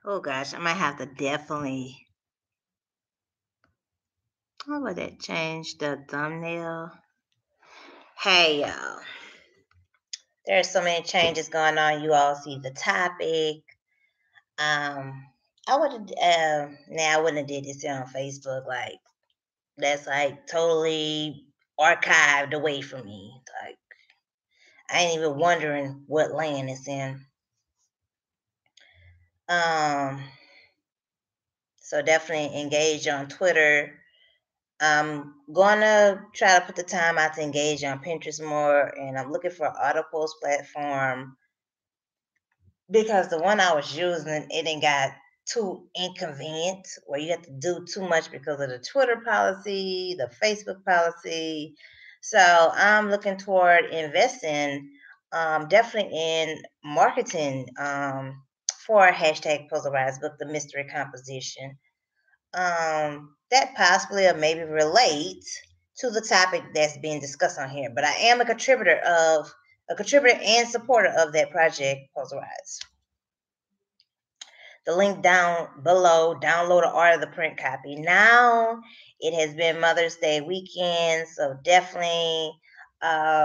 Oh gosh, I might have to definitely. How about that change the thumbnail? Hey y'all, there's so many changes going on. You all see the topic. I would have. Now I wouldn't have did this here on Facebook. Like that's like totally archived away from me. Like I ain't even wondering what land it's in. Um, so definitely engage on Twitter. I'm gonna try to put the time out to engage on Pinterest more, and I'm looking for an articles platform because the one I was using it ain't got too inconvenient where you have to do too much because of the Twitter policy, the Facebook policy. So I'm looking toward investing definitely in marketing for hashtag Puzzle book, the mystery composition. That possibly or maybe relate to the topic that's being discussed on here. But I am a contributor and supporter of that project, Puzzle Rise. The link down below, download or order the print copy. Now it has been Mother's Day weekend, so definitely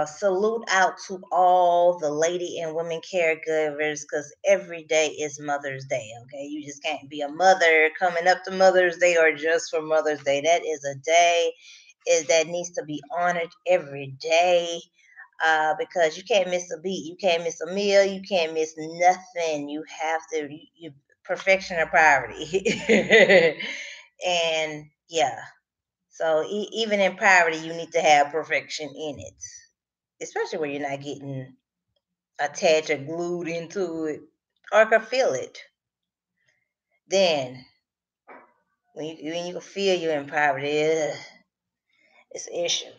salute out to all the lady and women caregivers because every day is Mother's Day. Okay, you just can't be a mother coming up to Mother's Day or just for Mother's Day. That is a day that needs to be honored every day. Because you can't miss a beat, you can't miss a meal, you can't miss nothing. You have to, you perfection or poverty. And yeah, so even in poverty, you need to have perfection in it, especially where you're not getting attached or glued into it or can feel it. Then when you feel you're in poverty, it's an issue.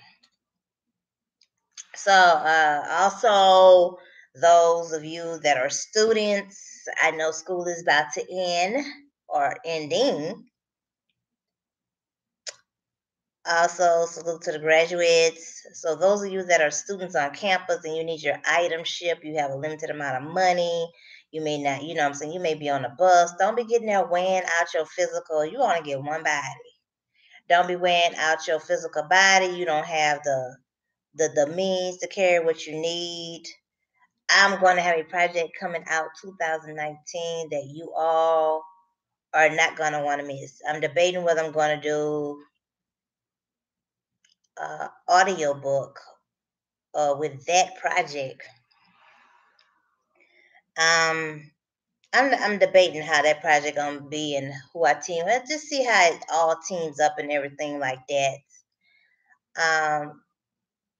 So also those of you that are students, I know school is about to end or ending. Also, salute to the graduates. So, those of you that are students on campus and you need your item shipped, you have a limited amount of money. You may not, you know what I'm saying? You may be on a bus. Don't be getting there weighing out your physical. You only get one body. Don't be weighing out your physical body. You don't have the means to carry what you need. I'm going to have a project coming out 2019 that you all are not going to want to miss. I'm debating whether I'm going to do audiobook with that project. Um, I'm debating how that project gonna be and who I team. Let's just see how it all teams up and everything like that. Um,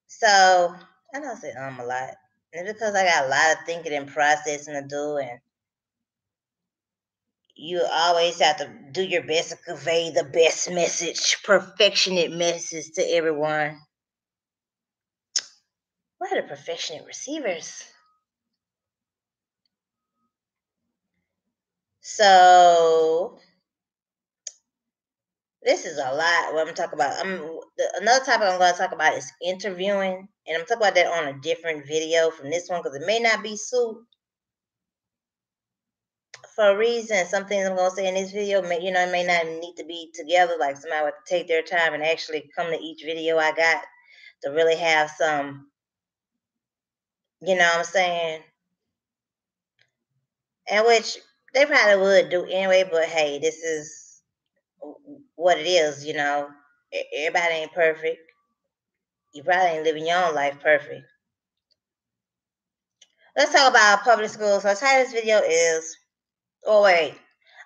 so I know I say a lot. And it's because I got a lot of thinking and processing to do, and you always have to do your best to convey the best message, perfectionate message to everyone. What are the perfectionate receivers? So this is a lot what I'm talking about. Another topic I'm going to talk about is interviewing, and I'm talking about that on a different video from this one because it may not be suit for a reason. Some things I'm going to say in this video, it may not need to be together. Like somebody would take their time and actually come to each video I got to really have some, you know what I'm saying, and which they probably would do anyway. But hey, this is what it is. Everybody ain't perfect. You probably ain't living your own life perfect. Let's talk about public schools. So the title of this video is, oh wait,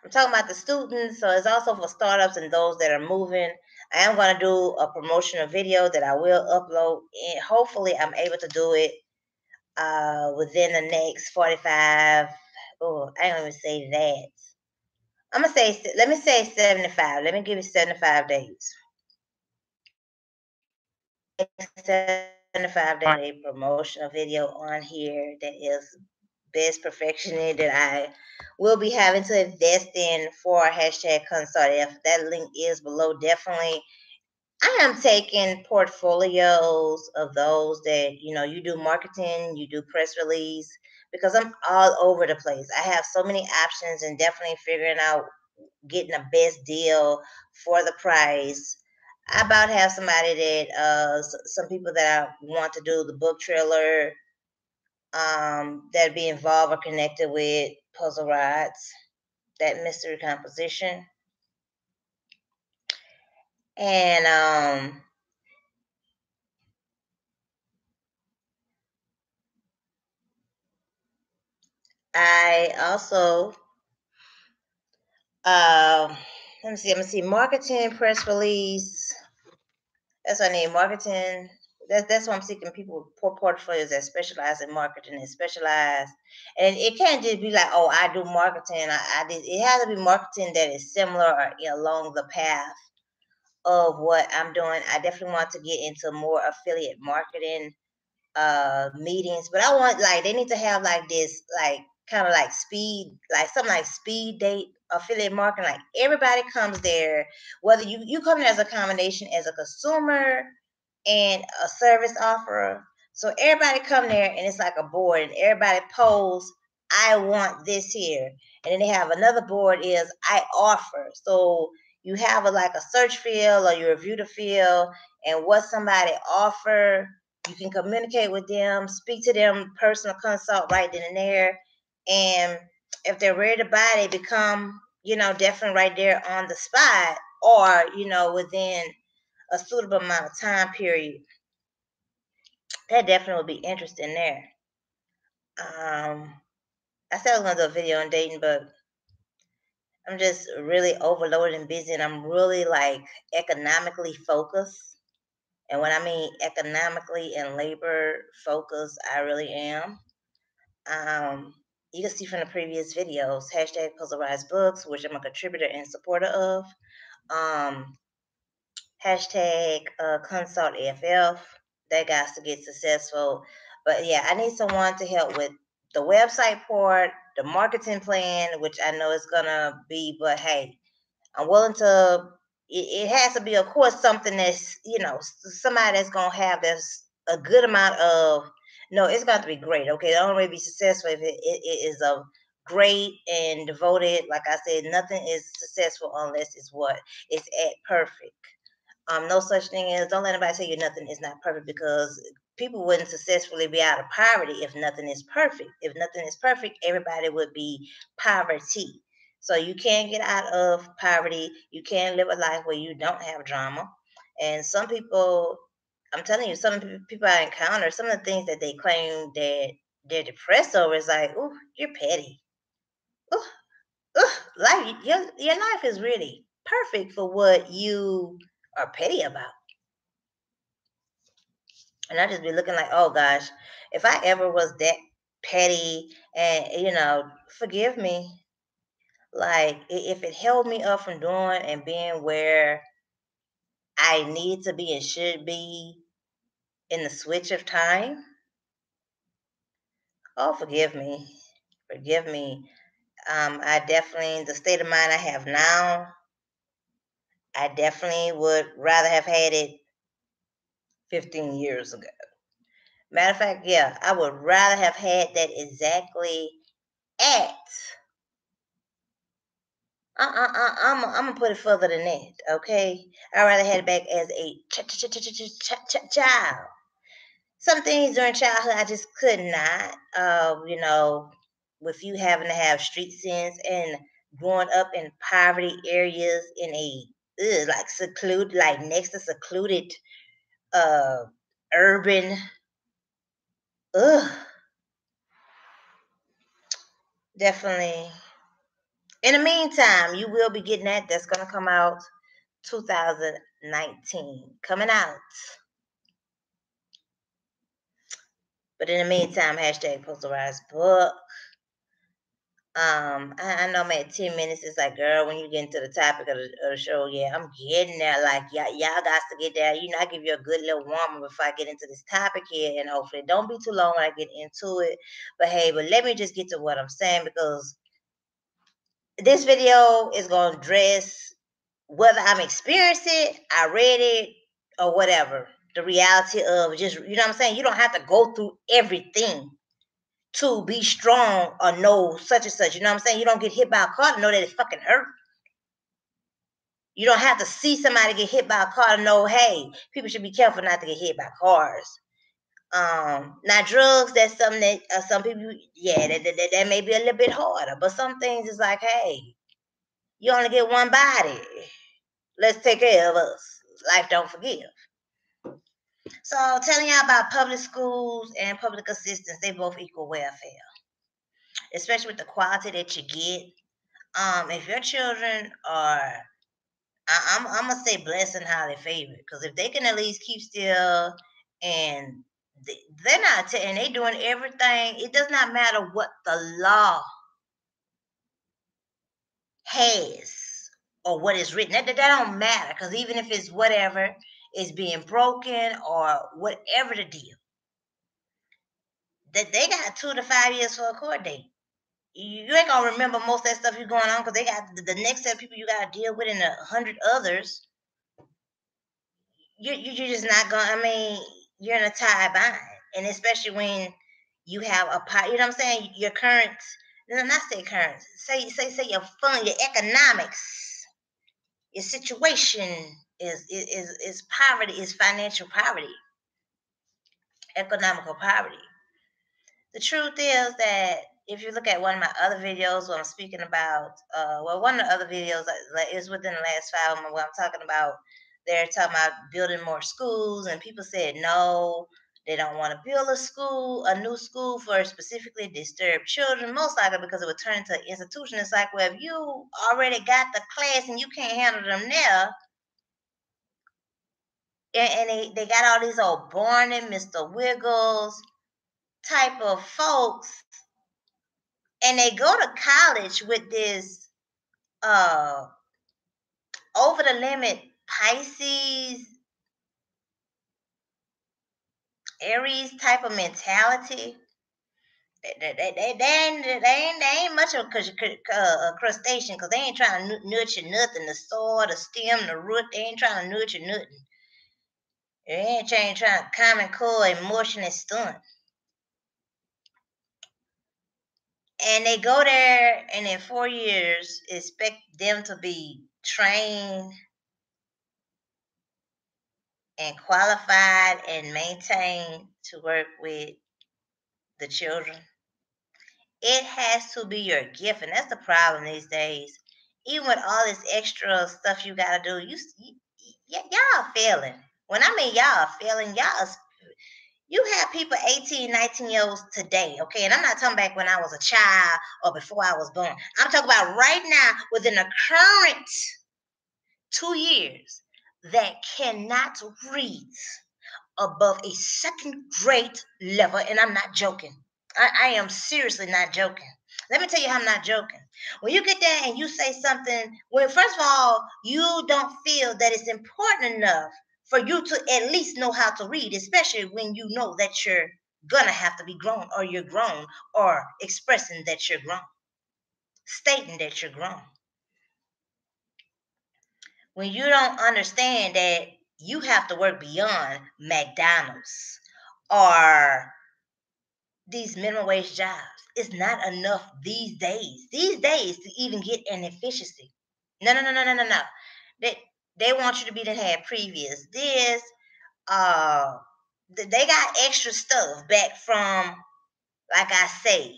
I'm talking about the students. So it's also for startups and those that are moving. I am going to do a promotional video that I will upload. And hopefully I'm able to do it within the next 45. Oh, I don't even say that. I'm going to say, let me say 75. Let me give it 75 days. 75 days, a promotional video on here that is best perfectionist that I will be having to invest in for hashtag Consort. If that link is below, definitely I am taking portfolios of those that, you do marketing, you do press release, because I'm all over the place. I have so many options and definitely figuring out getting the best deal for the price. I about have somebody that, some people that I want to do the book trailer, that be involved or connected with Puzzle Rides, that mystery composition. And I also, uh, let me see, marketing, press release. That's what I need, marketing. That's why I'm seeking people for portfolios that specialize in marketing and specialize. And it can't just be like, oh, I do marketing. I did. It has to be marketing that is similar or along the path of what I'm doing. I definitely want to get into more affiliate marketing meetings, but I want, like, they need to have like this, like, kind of like speed, like something like speed date affiliate marketing. Like everybody comes there, whether you come there as a combination as a consumer and a service offerer. So everybody come there and it's like a board and everybody posts, I want this here. And then they have another board is I offer. So you have a like a search field or you review the field and what somebody offer. You can communicate with them, speak to them, personal consult right then and there. And if they're ready to buy, they become, definitely right there on the spot, or, within a suitable amount of time period. That definitely would be interesting there. I said I was gonna do a video on dating, but I'm just really overloaded and busy, and I'm really like economically focused. And when I mean economically and labor focused, I really am. Um, you can see from the previous videos, hashtag Puzzle Books, which I'm a contributor and supporter of. Um, hashtag Consult AFF. That got to get successful. But yeah, I need someone to help with the website part, the marketing plan, which I know is gonna be, but hey, I'm willing to. It has to be, of course, something that's, somebody that's gonna have this a good amount of. No, it's got to be great. Okay, the only way to be successful if it is a great and devoted. Like I said, nothing is successful unless it's what it's at perfect. No such thing as, don't let anybody tell you nothing is not perfect, because people wouldn't successfully be out of poverty if nothing is perfect. If nothing is perfect, everybody would be poverty. So you can get out of poverty. You can live a life where you don't have drama. And some people, I'm telling you, some people I encounter, some of the things that they claim that they're depressed over is like, ooh, you're petty. Ooh, ooh, life, your life is really perfect for what you are petty about. And I just be looking like, oh gosh, if I ever was that petty and, forgive me, like if it held me up from doing and being where I need to be and should be in the switch of time, oh, forgive me. Forgive me. I definitely, the state of mind I have now, I definitely would rather have had it 15 years ago. Matter of fact, yeah, I would rather have had that exactly at I'm gonna put it further than that. Okay, I rather had it back as a child. Some things during childhood I just could not. With you having to have street sense and growing up in poverty areas in a like secluded, like next to secluded uh urban. Ugh, definitely. In the meantime, you will be getting that. That's gonna come out 2019. Coming out. But in the meantime, hashtag Posterized Book. I know I'm at 10 minutes. It's like, girl, when you get into the topic of the show, yeah, I'm getting there. Like, y'all got to get there. I give you a good little warm up before I get into this topic here. And hopefully it don't be too long when I get into it. But hey, let me just get to what I'm saying, because this video is going to address whether I'm experiencing it, I read it, or whatever. The reality of just, you know what I'm saying? You don't have to go through everything to be strong or know such and such. You know what I'm saying? You don't get hit by a car to know that it fucking hurt. You don't have to see somebody get hit by a car to know, hey, people should be careful not to get hit by cars. Now drugs, that's something that some people, yeah, that may be a little bit harder. But some things is like, hey, you only get one body. Let's take care of us. Life don't forgive. So telling y'all about public schools and public assistance, they both equal welfare, especially with the quality that you get. If your children are, I'm gonna say blessed and highly favored, because if they can at least keep still and they're not, and they doing everything, it does not matter what the law has or what is written. That don't matter, because even if it's whatever is being broken or whatever the deal, that they got 2 to 5 years for a court date. You ain't gonna remember most of that stuff you going on, because they got the next set of people you gotta deal with and 100 others. You're just not gonna. I mean, you're in a tie bind, and especially when you have you know what I'm saying. Your current, no, not say current. Say your fund, your economics, your situation is poverty, is financial poverty, economical poverty. The truth is that if you look at one of my other videos where I'm speaking about, one of the other videos that is within the last 5 months where I'm talking about, they're talking about building more schools, and people said no, they don't want to build a new school for specifically disturbed children, most likely because it would turn into an institution. It's like, well, if you already got the class and you can't handle them there, and they got all these old Barney, Mr. Wiggles type of folks, and they go to college with this over the limit Pisces, Aries type of mentality. They ain't much of a crustacean, because they ain't trying to nurture nothing. The soil, the stem, the root, they ain't trying to nurture nothing. They ain't trying to common core, emotion, and stunt. And they go there, and in 4 years, expect them to be trained and qualified and maintained to work with the children. It has to be your gift, and that's the problem these days. Even with all this extra stuff you gotta do, y'all failing. When I mean y'all failing, you have people 18, 19 years olds today, okay? And I'm not talking back when I was a child or before I was born. I'm talking about right now, within the current 2 years, that cannot read above a second grade level, and I'm not joking. I am seriously not joking. Let me tell you how I'm not joking. When you get there and you say something, well, first of all, you don't feel that it's important enough for you to at least know how to read, especially when you know that you're gonna have to be grown, or you're grown, or expressing that you're grown, stating that you're grown. When you don't understand that you have to work beyond McDonald's or these minimum wage jobs. It's not enough these days. These days to even get an efficiency. No, no, no, no, no, no, no. They want you to be that had previous. This uh they got extra stuff back from, like I say,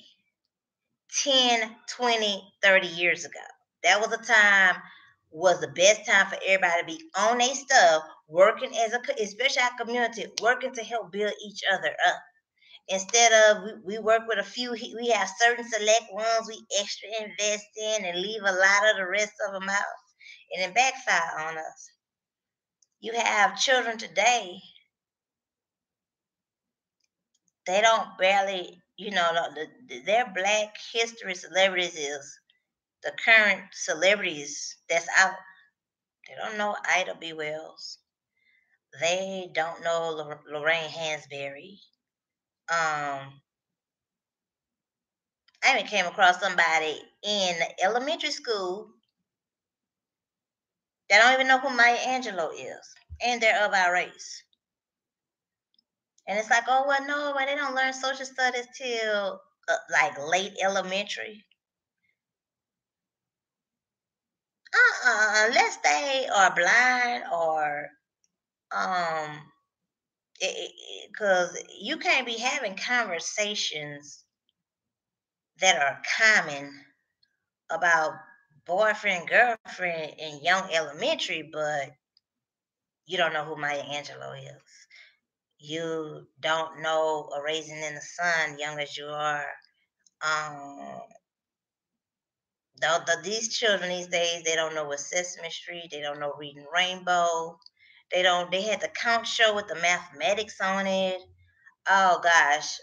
10, 20, 30 years ago. That was a time, was the best time for everybody to be on their stuff, working as especially our community, working to help build each other up. Instead of we work with a few, we have certain select ones we extra invest in and leave a lot of the rest of them out, and it backfire on us. You have children today, they don't barely, their Black history celebrities is the current celebrities that's out. They don't know Ida B. Wells. They don't know Lorraine Hansberry. I even came across somebody in elementary school that don't even know who Maya Angelou is. and they're of our race. And it's like, oh, well, no, well, they don't learn social studies till like late elementary. Unless they are blind or um, because you can't be having conversations that are common about boyfriend, girlfriend in young elementary, but you don't know who Maya Angelou is. You don't know A Raisin in the Sun, young as you are. Um, these children these days, they don't know what Sesame Street. They don't know Reading Rainbow. They don't. They had the Count Show with the mathematics on it. Oh gosh,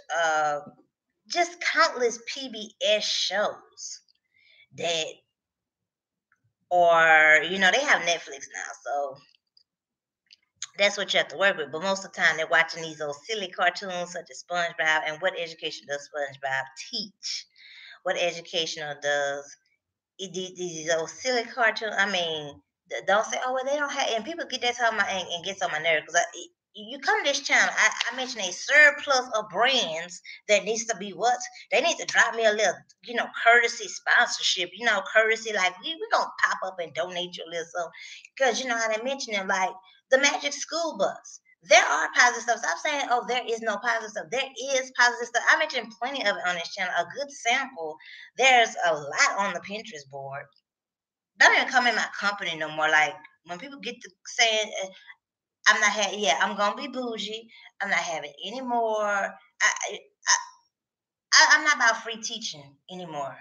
just countless PBS shows that, or they have Netflix now, so that's what you have to work with. But most of the time, they're watching these old silly cartoons such as SpongeBob. And what education does SpongeBob teach? What educational does these old silly cartoons? I mean, don't say, oh, well, they don't have. And people get that talking about and gets on my nerves because you come to this channel. I mentioned a surplus of brands that needs to be what they need to drop me a little, courtesy sponsorship. Courtesy like we gonna pop up and donate you a little something because how they mention them like the Magic School Bus. There are positive stuff. Stop saying, oh, there is no positive stuff. There is positive stuff. I mentioned plenty of it on this channel. A good sample. There's a lot on the Pinterest board. Don't even come in my company no more. Like when people get to saying, I'm not having, yeah, I'm gonna be bougie. I'm not having any more. I'm not about free teaching anymore.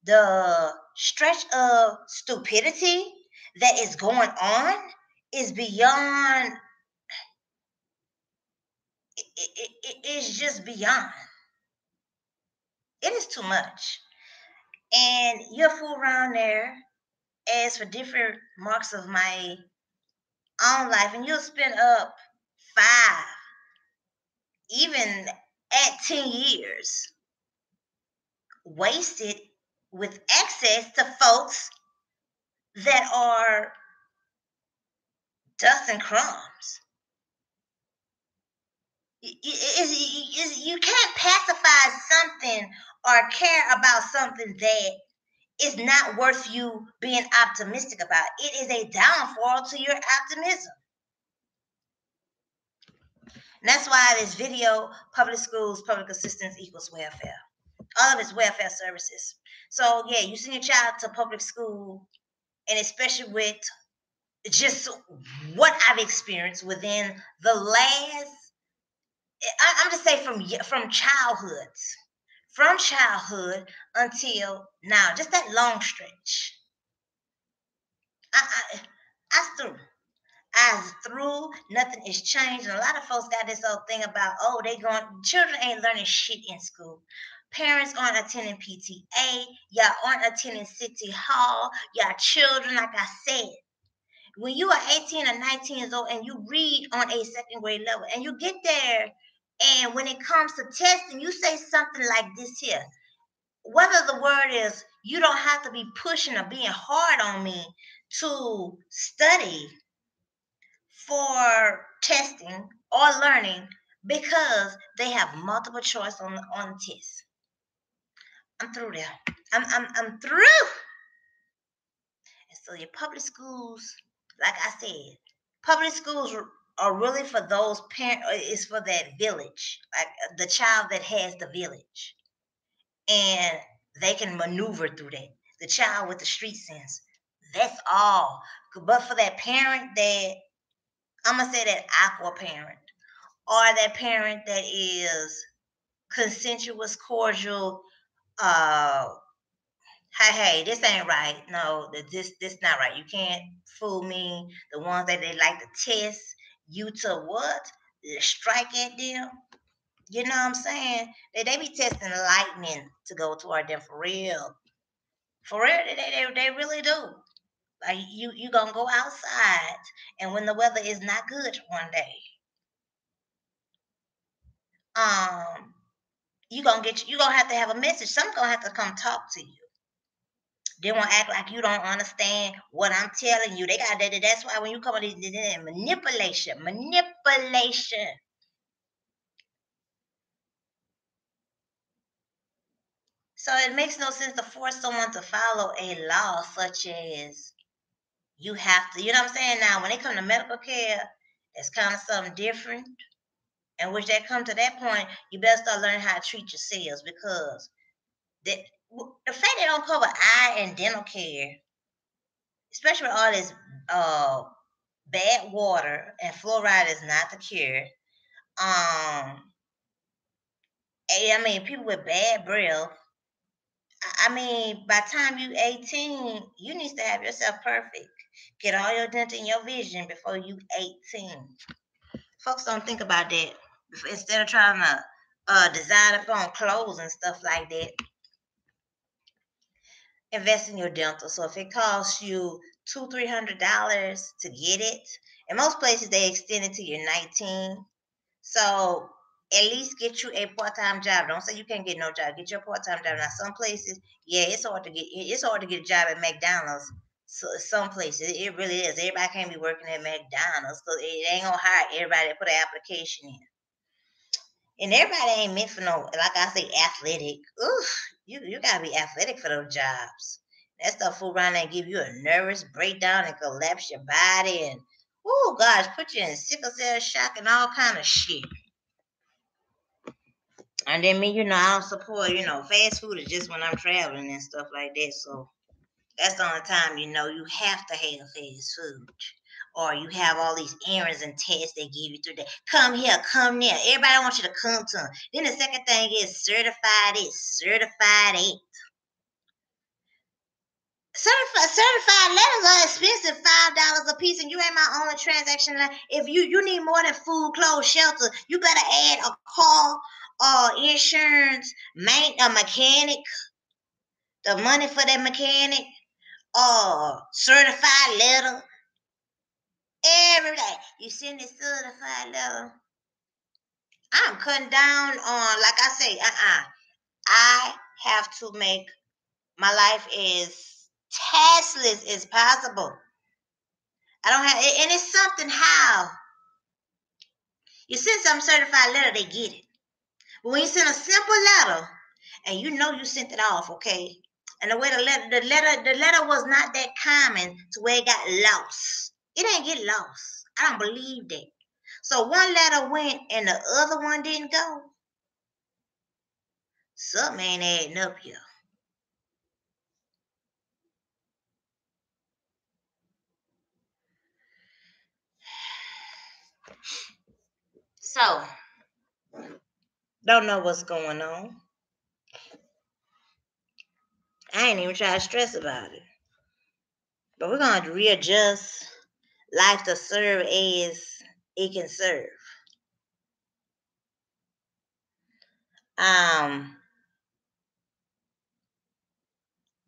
The stretch of stupidity that is going on is beyond. It's just beyond. It is too much, and you'll fool around there. As for different marks of my own life, and you'll spend up 5, even at 10 years wasted with access to folks that are dust and crumbs. You can't pacify something or care about something that is not worth you being optimistic about. It is a downfall to your optimism. And that's why this video, public schools, public assistance equals welfare. All of it's welfare services. So yeah, you send your child to public school, and especially with just what I've experienced within the last, I'm just saying from childhood until now, just that long stretch. I I, I through. I through, nothing is changed. And a lot of folks got this old thing about, oh, children ain't learning shit in school. Parents aren't attending PTA. Y'all aren't attending City Hall. Y'all children, like I said, when you are 18 or 19 years old and you read on a second grade level and you get there, and when it comes to testing, you say something like this here. Whether the word is, you don't have to be pushing or being hard on me to study for testing or learning because they have multiple choice on the test. I'm through there. I'm through. And so your public schools, like I said, public schools are really for those parents. It's for that village, like the child that has the village, and they can maneuver through that. The child with the street sense. That's all. But for that parent that I'm gonna say that aqua parent or that parent that is consensuous, cordial, uh, hey, this ain't right. No, this not right. You can't fool me. The ones that they like to test you to what? Strike at them. You know what I'm saying? They be testing lightning to go toward them for real. For real, they really do. Like you gonna go outside, and when the weather is not good one day, um, you gonna have to have a message. Someone's gonna have to come talk to you. They want to act like you don't understand what I'm telling you. They got that. That's why when you come with this manipulation. So it makes no sense to force someone to follow a law such as you have to. You know what I'm saying? Now, when they come to medical care, it's kind of something different. And which they come to that point, you better start learning how to treat yourselves because the fact they don't cover eye and dental care, especially with all this uh, bad water, and fluoride is not the cure. I mean, people with bad breath. I mean, by the time you 18, you need to have yourself perfect. Get all your dental and your vision before you 18. Folks don't think about that. Instead of trying to design up on clothes and stuff like that, invest in your dental. So if it costs you $200-$300 to get it, in most places they extend it to you're 19. So at least get you a part-time job. Don't say you can't get no job. Get your part-time job. Now some places, yeah, it's hard to get a job at McDonald's. So some places it really is. Everybody can't be working at McDonald's because it ain't gonna hire everybody that put an application in. And everybody ain't meant for no, like I say, athletic. Oof, you gotta be athletic for those jobs. That stuff will run and give you a nervous breakdown and collapse your body and oh gosh, put you in sickle cell shock and all kind of shit. And then me, I don't support, fast food is just when I'm traveling and stuff like that. So that's the only time you have to have fast food. Or you have all these errands and tests they give you through that. Come here, come there. Everybody wants you to come to them. Then the second thing is certified it, certified it. Certified letters are expensive, $5 a piece, and you ain't my only transaction line. If you need more than food, clothes, shelter, you better add a car, insurance, a mechanic, the money for that mechanic, certified letter. Every day you send this certified letter. I'm cutting down on, like I say, I have to make my life as taskless as possible. I don't have, and it's something how you send some certified letter, they get it. But when you send a simple letter, and you sent it off, okay, and the way the letter was not that common to where it got lost. It ain't get lost. I don't believe that. So one letter went and the other one didn't go. Something ain't adding up here. So, don't know what's going on. I ain't even trying to stress about it. But we're going to readjust life to serve as it can serve.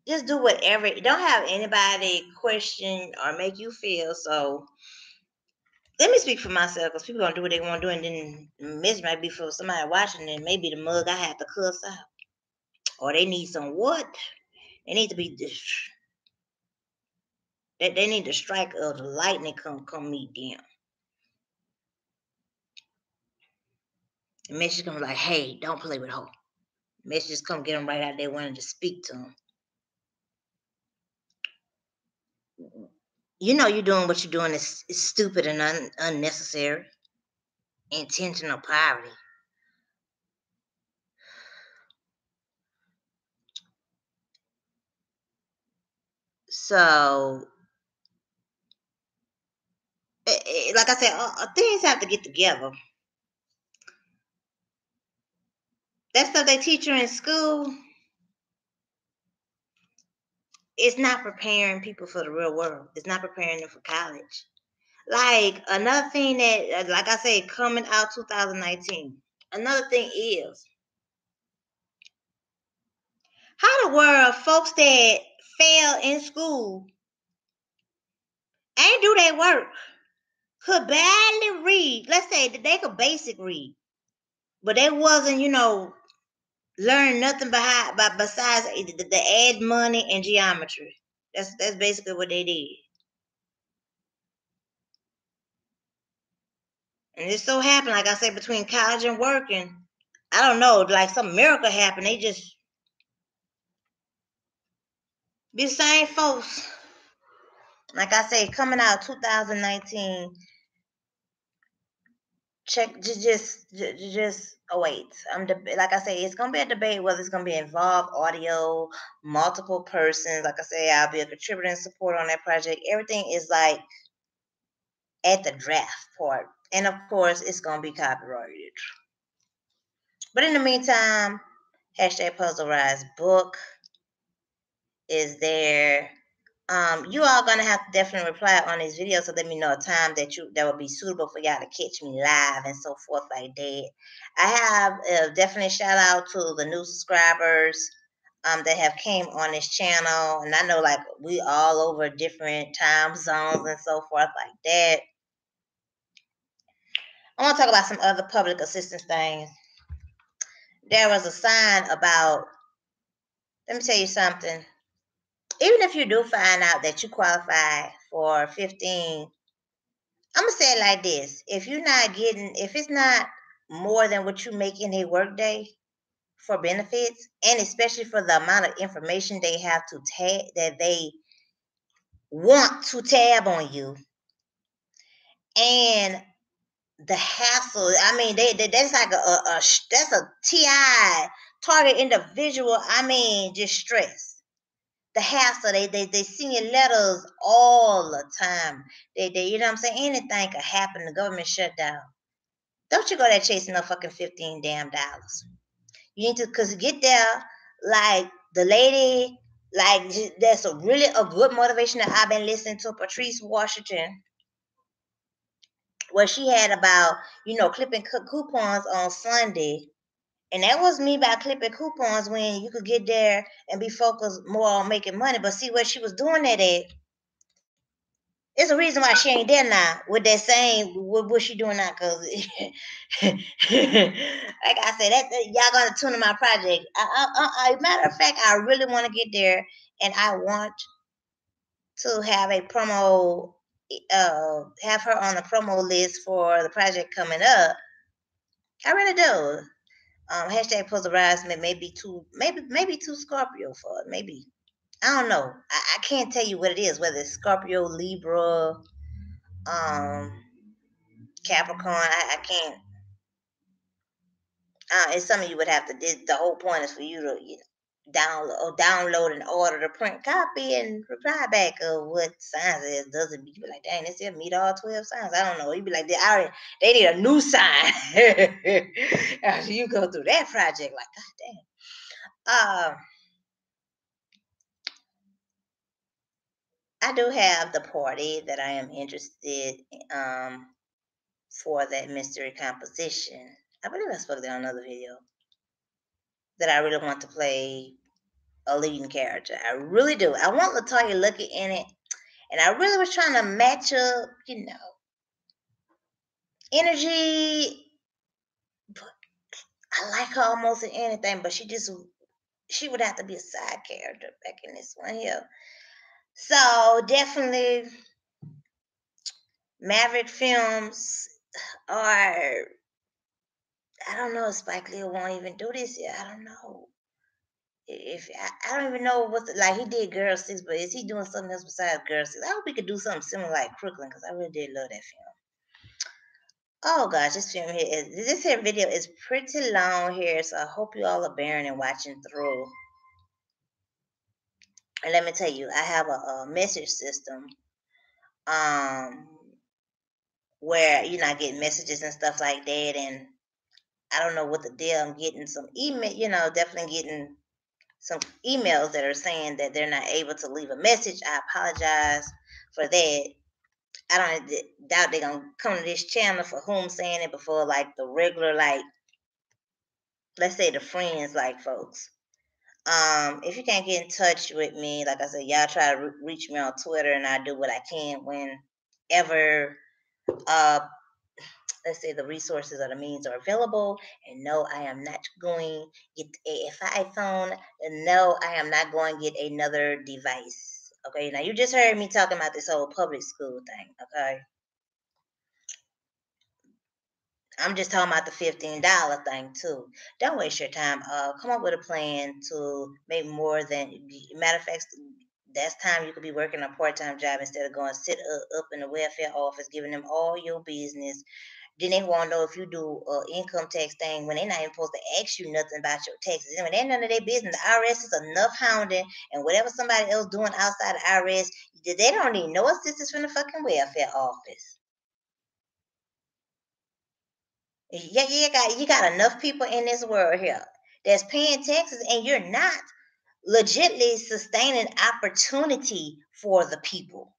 Just do whatever. Don't have anybody question or make you feel. So let me speak for myself because people gonna do what they want to do, and then the message might be for somebody watching, and maybe the mug I have to cuss out, or they need some what? They need to be they need to strike of the lightning come meet them. The message comes like, hey, don't play with her. Messages come get them right out there wanting to speak to them. You're doing what you're doing is stupid and unnecessary. Intentional poverty. So, like I said, things have to get together. That stuff they teach you in school, it's not preparing people for the real world. It's not preparing them for college. Like another thing that, like I said, coming out 2019. Another thing is how the world folks that fail in school ain't do their work, could barely read. Let's say that they could basic read, but they wasn't, learn nothing besides the add money and geometry. That's basically what they did. And it so happened, like I said, between college and working, I don't know, like some miracle happened. They just be the same folks. Like I said, coming out 2019, check just wait. Like I say, it's gonna be a debate whether it's gonna be involved audio, multiple persons. Like I say, I'll be a contributor and support on that project. Everything is like at the draft part, and of course, it's gonna be copyrighted. But in the meantime, hashtag Puzzle Rise book is there. You all gonna have to definitely reply on this video, so let me know a time that would be suitable for y'all to catch me live and so forth like that. I have a definite shout out to the new subscribers that have came on this channel, and I know like we all over different time zones and so forth like that. I want to talk about some other public assistance things. There was a sign about. Let me tell you something. Even if you do find out that you qualify for 15, I'm gonna say it like this: if it's not more than what you make in a workday for benefits, and especially for the amount of information they have to that they want to tab on you, and the hassle. I mean, that's like that's a TI target individual. I mean, just stress. The hassle, they send you letters all the time. They you know what I'm saying? Anything could happen. The government shutdown. Don't you go there chasing no fucking 15 damn dollars. You need to, cause get there, like the lady, like that's a good motivation that I've been listening to Patrice Washington, where she had about clipping coupons on Sunday. And that was me by clipping coupons when you could get there and be focused more on making money. But see where she was doing that at. It's a reason why she ain't there now with that same what she doing now. Cause like I said, y'all gonna tune in my project. Matter of fact, I really want to get there, and I want to have a promo, have her on the promo list for the project coming up. I really do. Hashtag Puzzle Rise maybe too Scorpio for it. Maybe I don't know. I can't tell you what it is. Whether it's Scorpio, Libra, Capricorn. I can't. It's something you would have to. The whole point is for you to download and order the print copy and reply back of what signs it is. Doesn't you be like, dang, this here meet all 12 signs? I don't know. You be like, they need a new sign after you go through that project. Like, god damn. I do have the party that I am interested for that mystery composition. I believe I spoke that on another video that I really want to play a leading character. I really do. I want LaToya Luckett in it, and I really was trying to match up, energy. But I like her almost in anything, but she would have to be a side character back in this one here. So definitely, Maverick Films are. I don't know if Spike Lee won't even do this yet. I don't know. If I don't even know like he did Girl 6, but is he doing something else besides Girl 6? I hope he could do something similar like Crooklyn, because I really did love that film. Oh gosh, this here video is pretty long here, so I hope you all are bearing and watching through. And let me tell you, I have a message system where I get messages and stuff like that, and I don't know what the deal. I'm getting some email, definitely getting some emails that are saying that they're not able to leave a message. I apologize for that. I don't doubt they're gonna come to this channel for whom saying it before, like the regular, like let's say the friends, like folks. If you can't get in touch with me, like I said, y'all try to reach me on Twitter, and I do what I can whenever let's say the resources or the means are available, and no, I am not going to get a iPhone, and no, I am not going to get another device. Okay, now you just heard me talking about this whole public school thing. Okay, I'm just talking about the $15 thing too. Don't waste your time. Come up with a plan to make more than. Matter of fact, that's time you could be working a part-time job instead of going sit up in the welfare office, giving them all your business. Then they want to know if you do income tax thing when they're not even supposed to ask you nothing about your taxes. And when they're none of their business, the IRS is enough hounding, and whatever somebody else doing outside the IRS, they don't need no assistance from the fucking welfare office. Yeah, you got enough people in this world here that's paying taxes, and you're not legitimately sustaining opportunity for the people.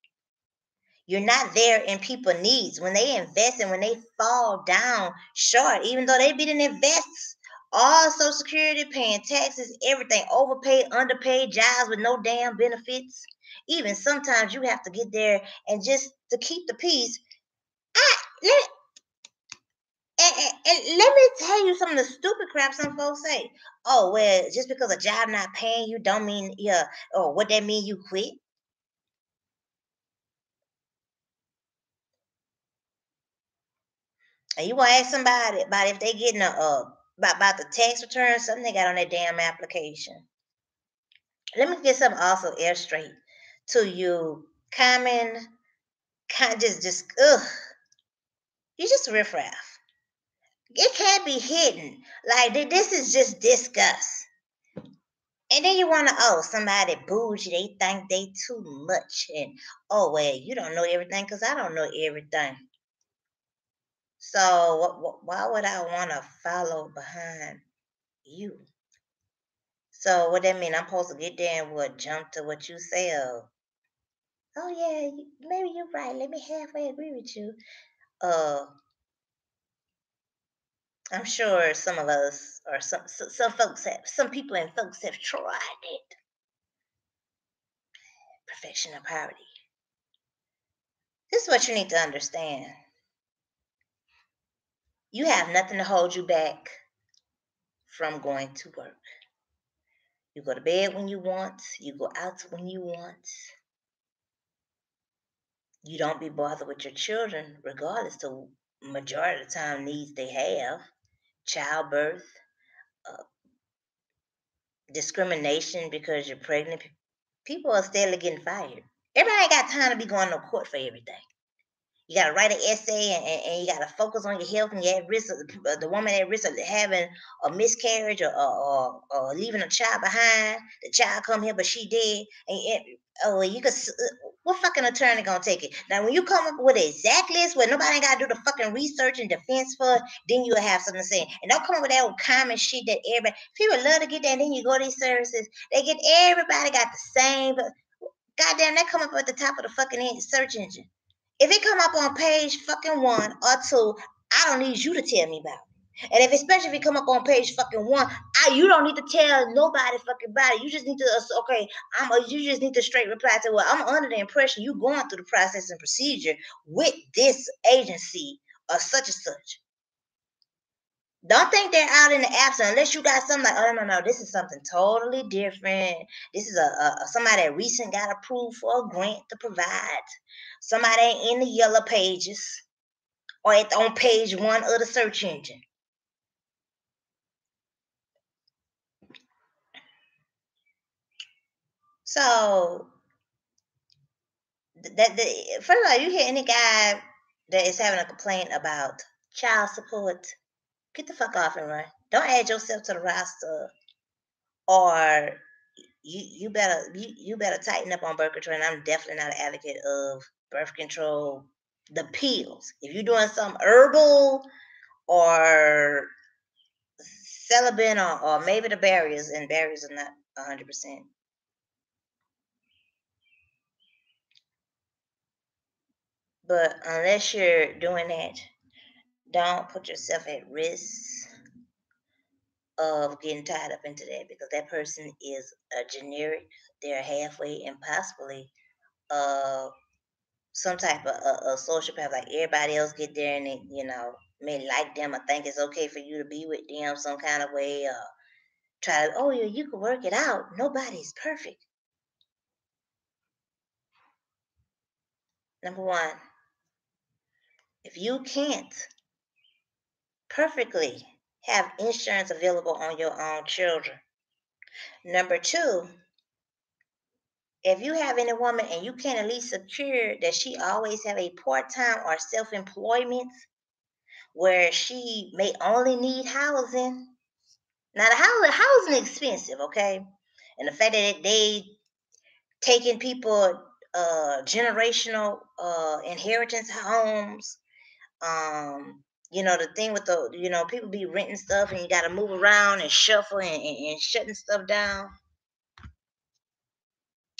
You're not there in people needs when they invest and when they fall down short, even though they didn't invest all Social Security, paying taxes, everything, overpaid, underpaid jobs with no damn benefits. Even sometimes you have to get there and just to keep the peace. I, let, and let me tell you some of the stupid crap some folks say. Oh, well, just because a job not paying you don't mean yeah. Oh, what that mean you quit? And you want to ask somebody about if they getting a about the tax return, something they got on their damn application. Let me get something also air straight to you. Common, just ugh. You just riffraff. It can't be hidden. Like this is just disgust. And then you want to, oh, somebody bougie, they think they too much. And, oh, well, you don't know everything because I don't know everything. So why would I want to follow behind you? So what that mean? I'm supposed to get there and what, jump to what you sell? Oh, yeah, maybe you're right. Let me halfway agree with you. Uh, I'm sure some of us, or some folks have, some people and folks have tried it. Perfection or poverty. This is what you need to understand. You have nothing to hold you back from going to work. You go to bed when you want, you go out when you want. You don't be bothered with your children, regardless to majority of the time needs they have. Childbirth, uh, discrimination because you're pregnant. People are steadily getting fired. Everybody ain't got time to be going to court for everything. You got to write an essay and you got to focus on your health and you're at risk of the woman at risk of having a miscarriage or leaving a child behind. The child come here, but she dead. And oh, you could. What fucking attorney gonna take it? Now, when you come up with an exact list where nobody got to do the fucking research and defense for, then you'll have something to say. And don't come up with that old common shit that everybody. People love to get that. And then you go to these services, they get everybody got the same. But goddamn, that come up at the top of the fucking search engine. If it come up on page fucking 1 or 2, I don't need you to tell me about it. And if especially if it come up on page fucking 1, you don't need to tell nobody fucking about it. You just need to okay, you just need to straight reply to well, I'm under the impression you going through the process and procedure with this agency or such and such. Don't think they're out in the absent unless you got something like, oh no, this is something totally different. This is a somebody that recent got approved for a grant to provide. Somebody ain't in the yellow pages or on page 1 of the search engine. So first of all, you hear any guy that is having a complaint about child support, get the fuck off and run. Don't add yourself to the roster, or you better tighten up on birth control. And I'm definitely not an advocate of birth control, the pills. If you're doing some herbal or celibate or maybe the barriers, and barriers are not 100%. But unless you're doing that, don't put yourself at risk of getting tied up into that because that person is a generic, they're halfway and possibly uh some type of a sociopath like everybody else get there and it, may like them or think it's okay for you to be with them some kind of way, or try to, oh yeah, you can work it out. Nobody's perfect. Number one, if you can't perfectly have insurance available on your own children. Number two, if you have any woman and you can't at least secure that she always have a part-time or self-employment where she may only need housing. Now the housing is expensive, okay? And the fact that they taking people generational inheritance homes, the thing with the people be renting stuff and you got to move around and shuffle and shutting stuff down.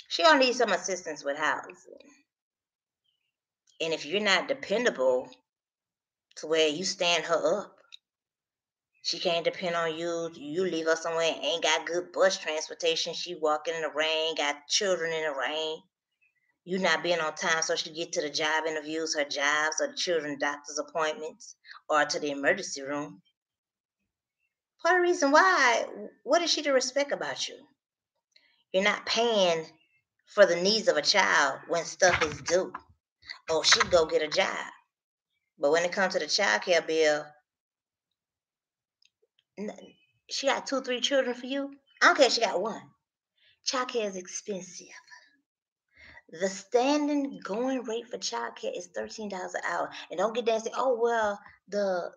She gonna need some assistance with housing. And if you're not dependable to where you stand her up, she can't depend on you. You leave her somewhere and ain't got good bus transportation. She walking in the rain, got children in the rain. You not being on time so she get to the job interviews, her jobs, or the children doctor's appointments, or to the emergency room. Part of the reason why, what is she to respect about you? You're not paying for the needs of a child when stuff is due. Oh, she go get a job. But when it comes to the child care bill, she got 2, 3 children for you. I don't care if she got one. Child care is expensive. The standing going rate for child care is $13 an hour. And don't get there and say, oh well, the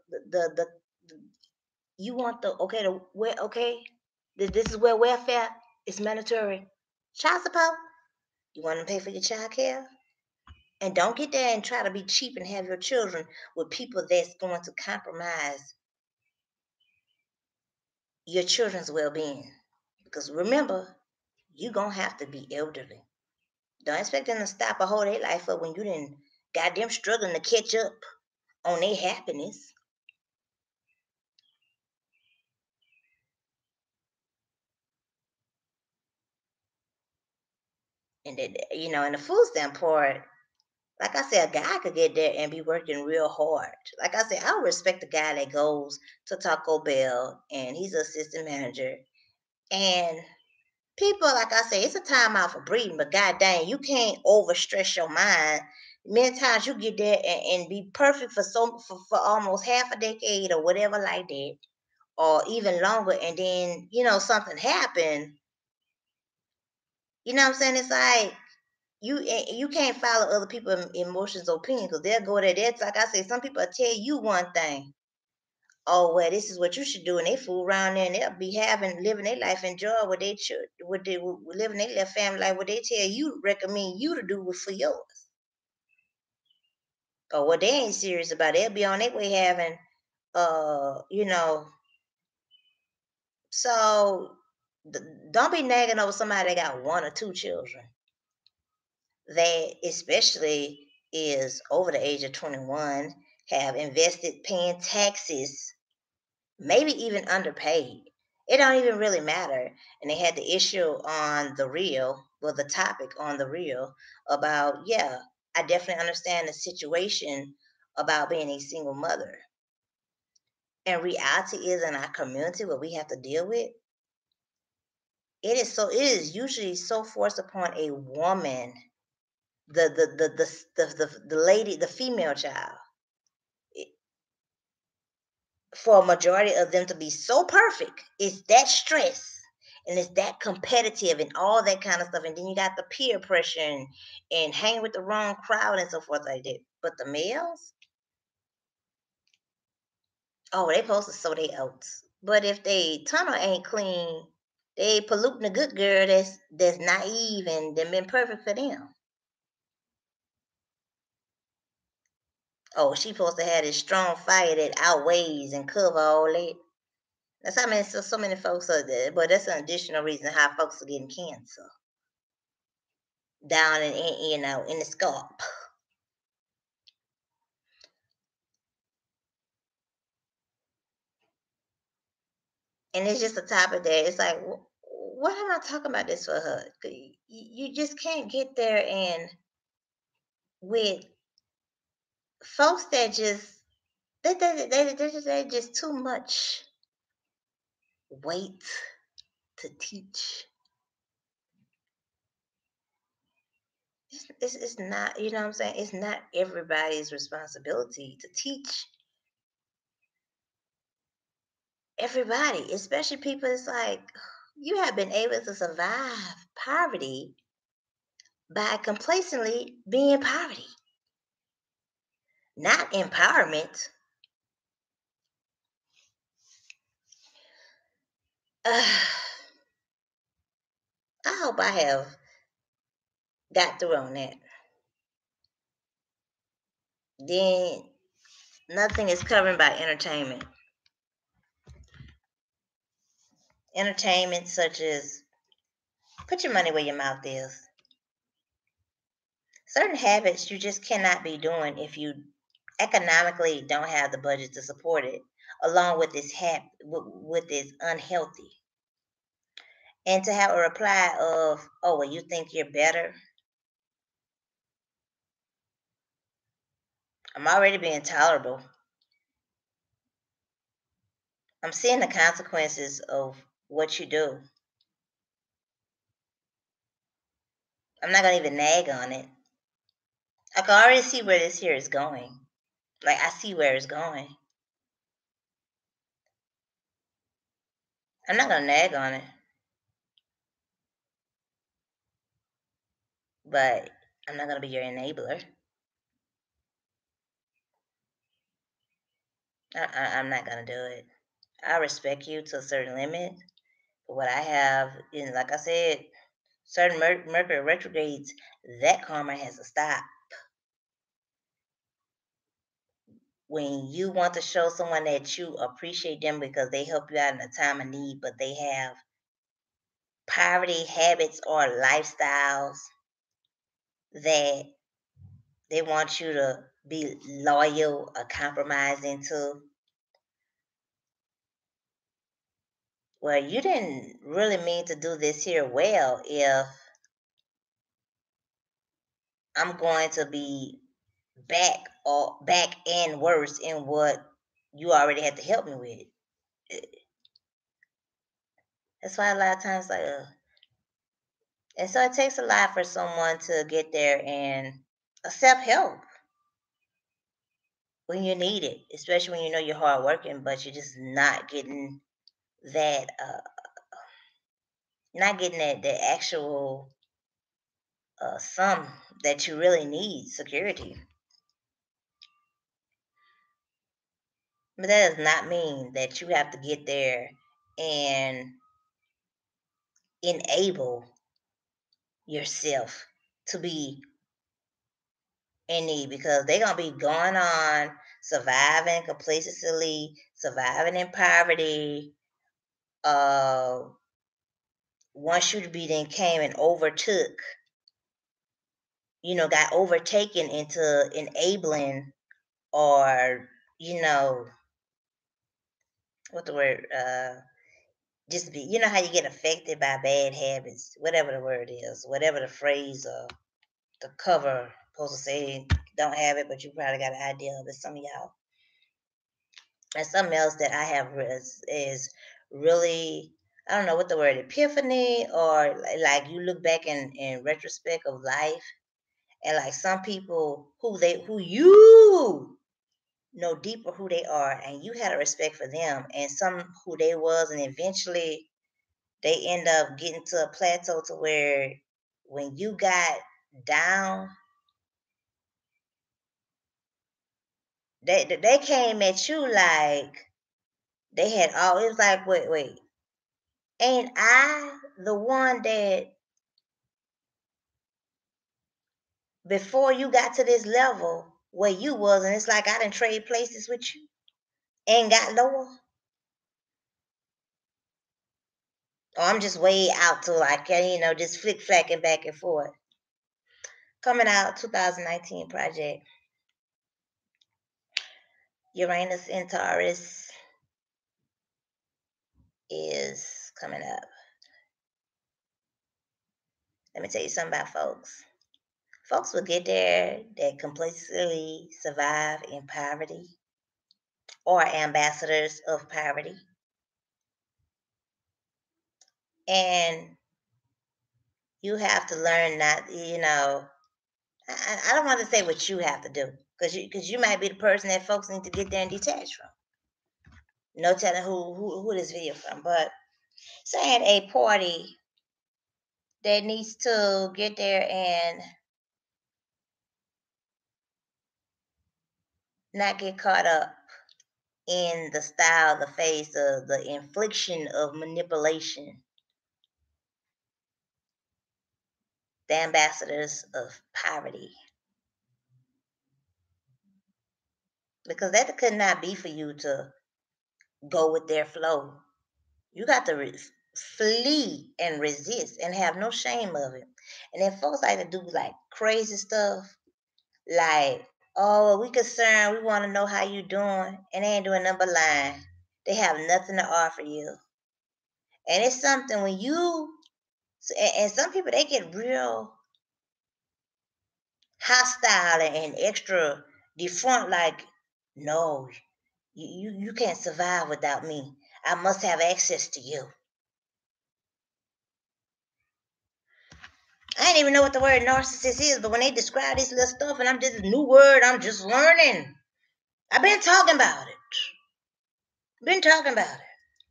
you want the okay the where okay. This is where welfare is mandatory. Child support. You want to pay for your child care? And don't get there and try to be cheap and have your children with people that's going to compromise your children's well-being. Because remember, you're going to have to be elderly. Don't expect them to stop a whole day life up when you didn't got them struggling to catch up on their happiness. And that, and the food stamp part, like I said, a guy could get there and be working real hard. Like I said, I respect the guy that goes to Taco Bell and he's an assistant manager. And people, like I say, it's a time out for breathing, but god dang, you can't overstress your mind. Many times you get there and be perfect for almost half a decade or whatever like that, or even longer, and then something happened. You know what I'm saying? It's like you can't follow other people's emotions or opinions because they'll go there. That's like I say, some people will tell you one thing. Oh well, this is what you should do, and they fool around there, and they'll be living their life, enjoy what they should, what they living their family life. What they tell you, recommend you to do for yours, or what they ain't serious about. They'll be on their way having, you know. So don't be nagging over somebody that got 1 or 2 children. That especially is over the age of 21, have invested, paying taxes, maybe even underpaid. It don't even really matter. And they had the issue on the real, well, the topic on the real about, yeah, I definitely understand the situation about being a single mother. And reality is in our community what we have to deal with. It is usually so forced upon a woman, the lady, the female child, for a majority of them to be so perfect. It's that stress and it's that competitive and all that kind of stuff. And then you got the peer pressure and hanging with the wrong crowd and so forth like that. But the males, oh, they supposed to sow their oats. But if they tunnel ain't clean, they polluting a good girl that's naive and then been perfect for them. Oh, she supposed to have this strong fire that outweighs and cover all that. That's how many so many folks are there. But that's an additional reason how folks are getting cancer down in the scalp. And it's just a topic that it's like, what am I talking about this for her? You just can't get there and with folks that just They just too much weight to teach. It's not, you know what I'm saying? It's not everybody's responsibility to teach everybody, especially people. It's like you have been able to survive poverty by complacently being poverty, not empowerment. I hope I have got through on that. Then nothing is covered by entertainment. Entertainment such as put your money where your mouth is. Certain habits you just cannot be doing if you economically don't have the budget to support it, along with with this unhealthy. And to have a reply of, "Oh, well, you think you're better." I'm already being tolerable. I'm seeing the consequences of what you do. I'm not gonna even nag on it. I can already see where this here is going. Like I see where it's going. I'm not gonna nag on it, but I'm not gonna be your enabler. I'm not gonna do it. I respect you to a certain limit, but what I have, like I said, certain Mercury retrogrades, that karma has to stop. When you want to show someone that you appreciate them because they help you out in a time of need, but they have poverty habits or lifestyles that they want you to be loyal or compromising to, well, you didn't really mean to do this here well if I'm going to be back and worse in what you already had to help me with. That's why a lot of times like and so it takes a lot for someone to get there and accept help when you need it, especially when you know you're hard working, but you're just that not getting that the actual sum that you really need, security. But that does not mean that you have to get there and enable yourself to be in need because they're gonna be going on surviving complacently, surviving in poverty. Uh, once you be then came and overtook, got overtaken into enabling or what the word just be how you get affected by bad habits, whatever the word is, whatever the phrase or the cover supposed to say. Don't have it, but you probably got an idea of it, some of y'all. And something else that I have is really, I don't know what the word, epiphany, or like you look back in retrospect of life, and like some people who you know deeper who they are, and you had a respect for them, and some who they was, and eventually they end up getting to a plateau to where when you got down, they came at you like they had all. It was like, wait, ain't I the one that before you got to this level where you was, and it's like I didn't trade places with you and got lower, or I'm just way out to like just flick flacking back and forth. Coming out 2019 project, Uranus in Taurus is coming up. Let me tell you something about folks. Folks will get there that complacently survive in poverty or ambassadors of poverty. And you have to learn not, I don't want to say what you have to do, because you might be the person that folks need to get there and detach from. No telling who this video from, but saying a party that needs to get there and not get caught up in the style, the face, the infliction of manipulation. The ambassadors of poverty. Because that could not be for you to go with their flow. You got to flee and resist and have no shame of it. And then folks like to do like crazy stuff, like, oh, we concerned, we want to know how you doing, and they ain't doing nothing but lying. They have nothing to offer you. And it's something when you, and some people, they get real hostile and extra defront, like, no, you can't survive without me. I must have access to you. I didn't even know what the word narcissist is, but when they describe this little stuff, and I'm just a new word, I'm just learning. I've been talking about it.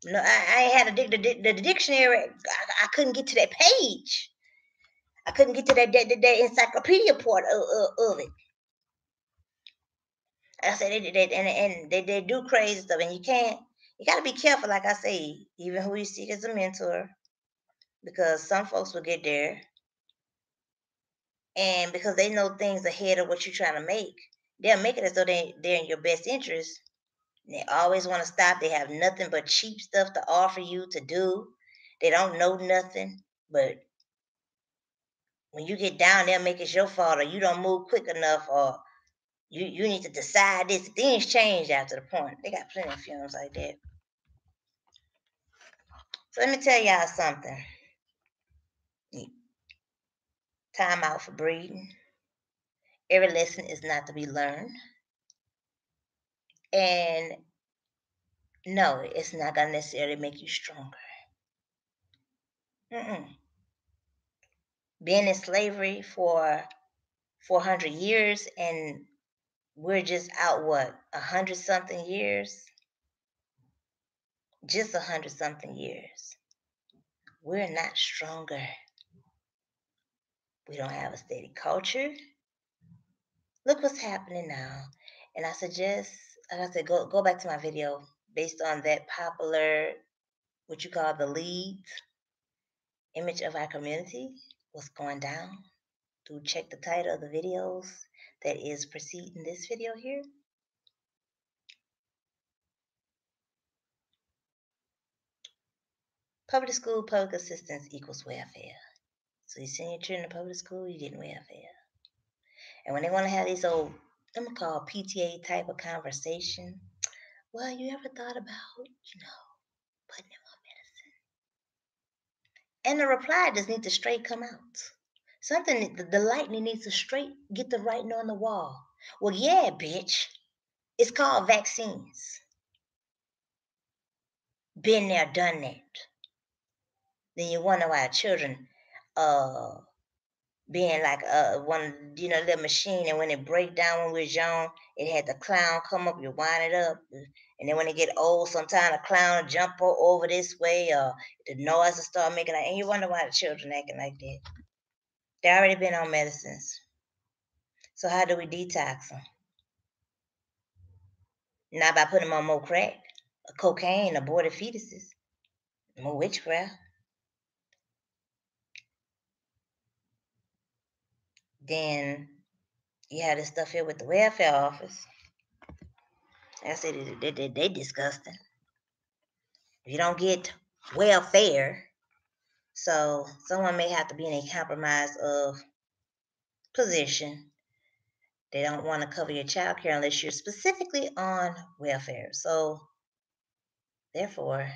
No, I had the dictionary. I couldn't get to that page. I couldn't get to that encyclopedia part of it. I said they do crazy stuff, and you got to be careful. Like I say, even who you seek as a mentor, because some folks will get there, and because they know things ahead of what you're trying to make, they'll make it as though they're in your best interest. They always want to stop. They have nothing but cheap stuff to offer you to do. They don't know nothing, but when you get down, they'll make it your fault, or you don't move quick enough, or you need to decide this. Things change after the point. They got plenty of films like that. So let me tell y'all something. Time out for breeding. Every lesson is not to be learned. And no, it's not going to necessarily make you stronger. Being in slavery for 400 years, and we're just out, what, 100-something years? Just 100-something years. We're not stronger. We don't have a steady culture. Look what's happening now. And I suggest, like I said, go back to my video based on that popular, what you call the lead image of our community, what's going down. To check the title of the videos that is preceding this video here. Public school, public assistance equals welfare. So you send your children to public school, you're getting welfare. And when they want to have these old, I'm going to call PTA type of conversation, well, you ever thought about, putting them on medicine? And the reply just needs to straight come out. Something, the lightning needs to straight get the writing on the wall. Well, yeah, bitch. It's called vaccines. Been there, done that. Then you wonder why children being like one little machine, and when it break down when we was young, it had the clown come up, you wind it up, and then when it get old, sometimes the clown jump over this way, or the noise will start making, and you wonder why the children acting like that. They already been on medicines. So how do we detox them? Not by putting them on more crack, or cocaine, aborted fetuses, more witchcraft. Then you have this stuff here with the welfare office. I said they disgusting. You don't get welfare, so someone may have to be in a compromise of position. They don't want to cover your child care unless you're specifically on welfare. So therefore,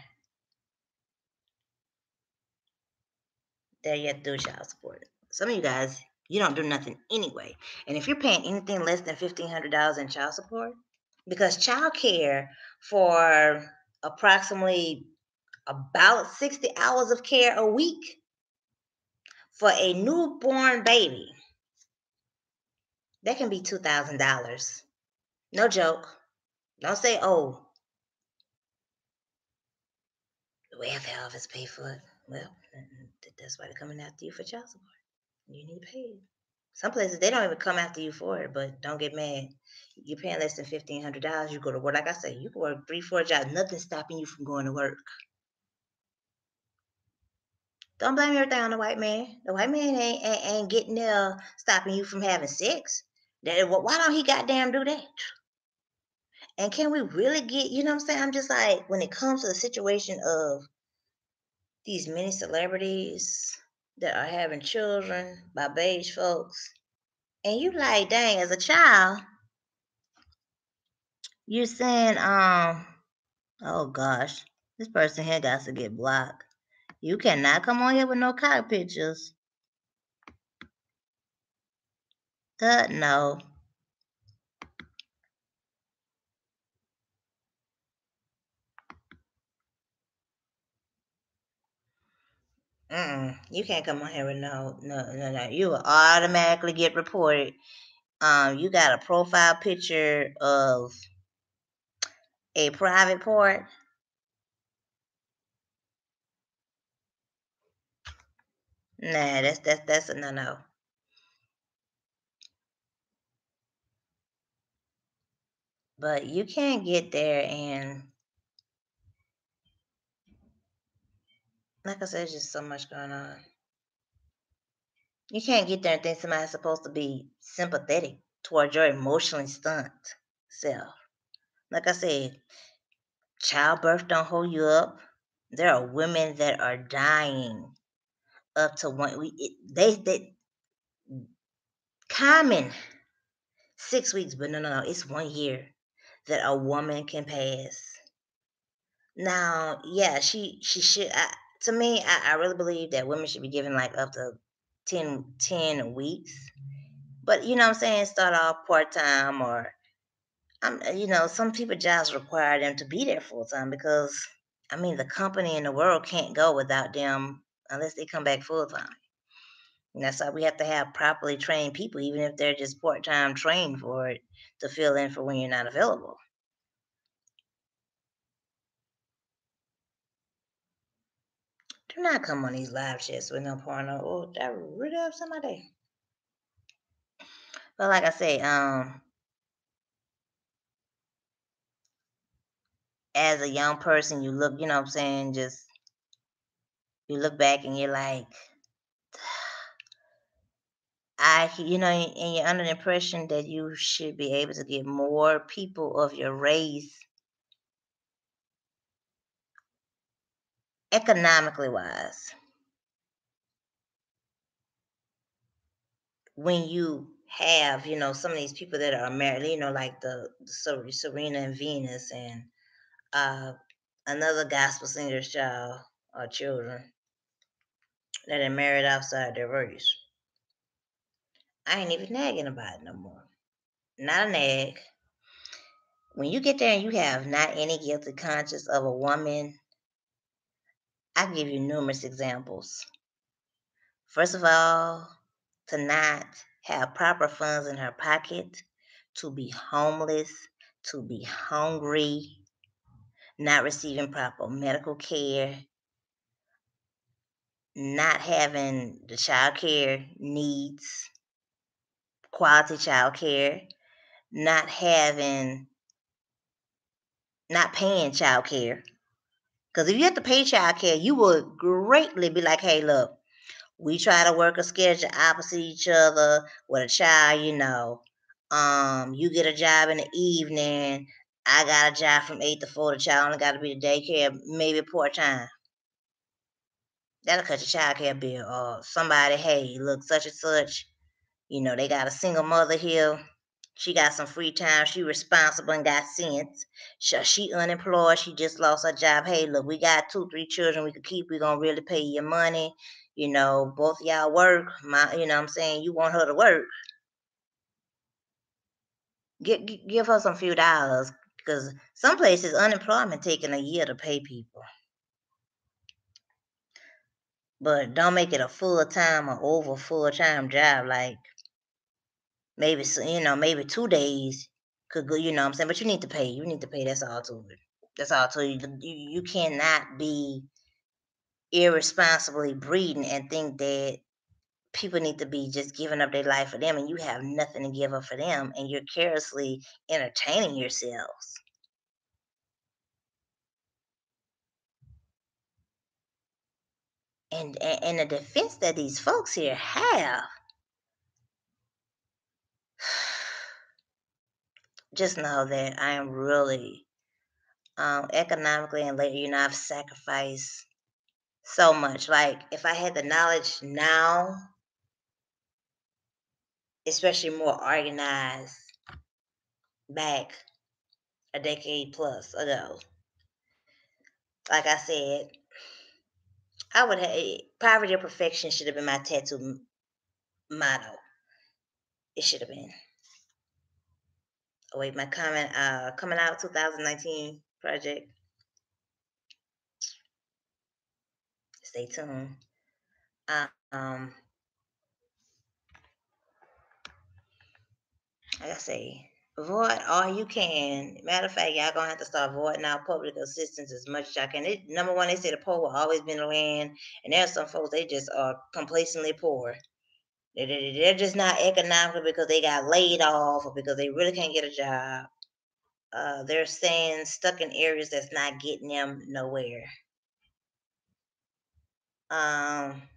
there you have to do child support. Some of you guys, you don't do nothing anyway. And if you're paying anything less than $1,500 in child support, because child care for approximately about 60 hours of care a week for a newborn baby. That can be $2,000. No joke. Don't say, oh, the welfare office pay for it. Well, that's why they're coming after you for child support. You need to pay it. Some places they don't even come after you for it, but don't get mad. You're paying less than $1,500. You go to work. Like I say, you can work 3, 4 jobs. Nothing's stopping you from going to work. Don't blame everything on the white man. The white man ain't getting there stopping you from having sex. Why don't he goddamn do that? And can we really get, you know what I'm saying? I'm just like, when it comes to the situation of these many celebrities that are having children by beige folks, and you like, dang, as a child, you're saying, oh gosh, this person here got to get blocked. You cannot come on here with no cock pictures. No. You can't come on here with no. You will automatically get reported. You got a profile picture of a private part. Nah, that's a no. But you can't get there and, like I said, there's just so much going on. You can't get there and think somebody's supposed to be sympathetic towards your emotionally stunned self. Like I said, childbirth don't hold you up. There are women that are dying up to one. They common 6 weeks, but no, it's 1 year that a woman can pass. Now, yeah, she should. To me, I really believe that women should be given like up to 10 weeks. But you know what I'm saying, start off part time, or some people jobs require them to be there full time because I mean the company in the world can't go without them unless they come back full time. And that's why we have to have properly trained people, even if they're just part time trained for it, to fill in for when you're not available. Do not come on these live chats with no porno. Oh, that rid of somebody. But like I say, as a young person, you look, you know what I'm saying, just you look back and you're like, and you're under the impression that you should be able to get more people of your race, economically wise, when you have, some of these people that are married, like the Serena and Venus and uh, another gospel singer's child or children that are married outside their race. I ain't even nagging about it no more. Not a nag. When you get there and you have not any guilty conscience of a woman, I can give you numerous examples. First of all, to not have proper funds in her pocket, to be homeless, to be hungry, not receiving proper medical care, not having the child care needs, quality child care, not having, not paying child care. Because if you have to pay child care, you will greatly be like, hey, look, we try to work a schedule opposite each other with a child, you get a job in the evening. I got a job from 8 to 4. The child only got to be the daycare, maybe part time. That'll cut your child care bill. Or somebody, hey, look, such and such, they got a single mother here. She got some free time. She responsible and got sense. She unemployed. She just lost her job. Hey, look, we got 2, 3 children we could keep. We're going to really pay your money. Both of y'all work. You know what I'm saying? You want her to work. Give her some few dollars. Because some places, unemployment taking a year to pay people. But don't make it a full-time or over full-time job. Like maybe, maybe 2 days could go, you know what I'm saying? But you need to pay. You need to pay. That's all to it. That's all to you. You cannot be irresponsibly breeding and think that people need to be just giving up their life for them and you have nothing to give up for them and you're carelessly entertaining yourselves. And the defense that these folks here have, just know that I am really economically and later, I've sacrificed so much. Like if I had the knowledge now, especially more organized back a decade plus ago, like I said, I would have poverty or perfection should have been my tattoo motto. It should have been. Oh wait, my comment coming out 2019 project. Stay tuned. Um like I say, avoid all you can. Matter of fact, y'all gonna have to start avoiding our public assistance as much as y'all can. Number one, they say the poor will always be in the land, and there's some folks they just are complacently poor. They're just not economical because they got laid off or because they really can't get a job. They're staying stuck in areas that's not getting them nowhere.